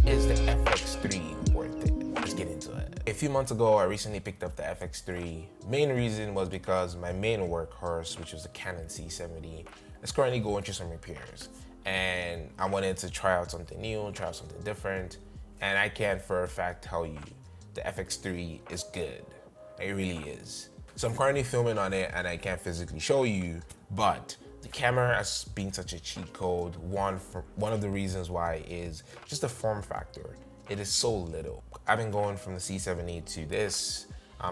Is the FX3 worth it? Let's get into it. A few months ago, I recently picked up the FX3. Main reason was because my main workhorse, which was the Canon C70, is currently going through some repairs. And I wanted to try out something new, try out something different. And I can for a fact tell you, the FX3 is good. It really is. So I'm currently filming on it and I can't physically show you, but the camera has been such a cheat code. One of the reasons why is just the form factor. It is so little. I've been going from the C70 to this,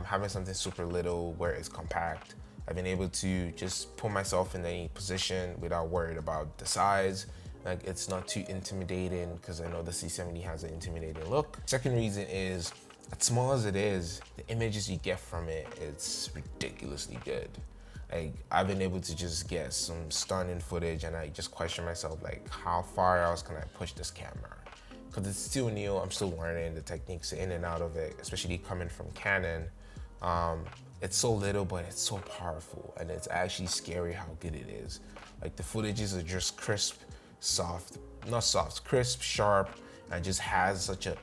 having something super little where it's compact. I've been able to just put myself in any position without worried about the size. Like, it's not too intimidating because I know the C70 has an intimidating look. Second reason is, as small as it is, the images you get from it, it's ridiculously good. Like, I've been able to just get some stunning footage and I just question myself, like, how far else can I push this camera? Because it's still new, I'm still learning the techniques in and out of it, especially coming from Canon. It's so little, but it's so powerful, and it's actually scary how good it is. Like, the footages are just crisp, crisp, sharp, and just has such a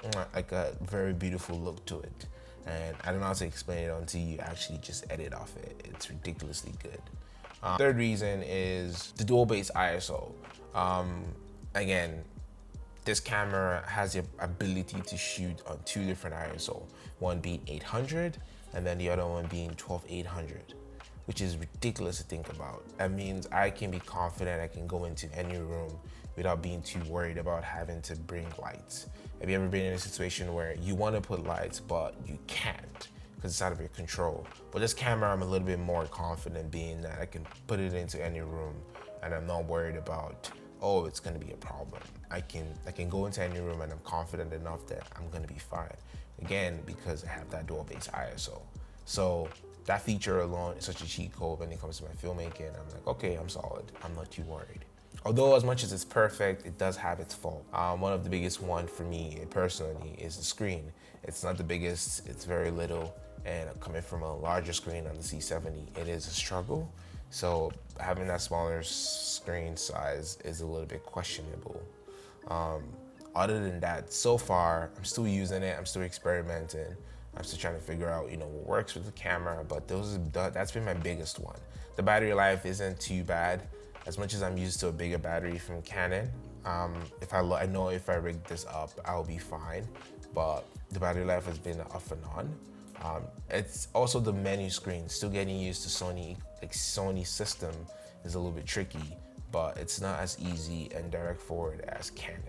very beautiful look to it. And I don't know how to explain it until you actually just edit off it. It's ridiculously good. Third reason is the dual base ISO. Again, this camera has the ability to shoot on two different ISO, one being 800 and then the other one being 12800, which is ridiculous to think about. That means I can be confident I can go into any room without being too worried about having to bring lights. Have you ever been in a situation where you want to put lights, but you can't because it's out of your control? But this camera, I'm a little bit more confident being that I can put it into any room and I'm not worried about, oh, it's gonna be a problem. I can go into any room and I'm confident enough that I'm gonna be fine. Again, because I have that dual base ISO. So that feature alone is such a cheat code when it comes to my filmmaking. I'm like, okay, I'm solid. I'm not too worried. Although as much as it's perfect, it does have its fault. One of the biggest one for me personally is the screen. It's not the biggest, it's very little. And coming from a larger screen on the C70, it is a struggle. So having that smaller screen size is a little bit questionable. Other than that, so far, I'm still using it, I'm still experimenting. I'm still trying to figure out, what works with the camera, but that's been my biggest one. The battery life isn't too bad. As much as I'm used to a bigger battery from Canon, I know if I rig this up, I'll be fine. But the battery life has been off and on. It's also the menu screen. Still getting used to Sony system is a little bit tricky, but it's not as easy and direct forward as Canon.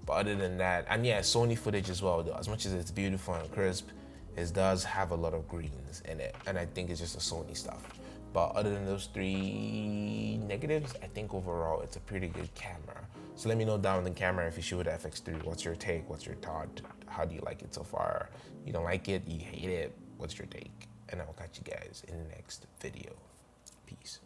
But other than that, and yeah, Sony footage as well, though. As much as it's beautiful and crisp, it does have a lot of greens in it, and I think it's just the Sony stuff. But other than those three negatives, I think overall it's a pretty good camera. So let me know down in the camera if you shoot with the FX3. What's your take? What's your thought? How do you like it so far? You don't like it? You hate it? What's your take? And I will catch you guys in the next video. Peace.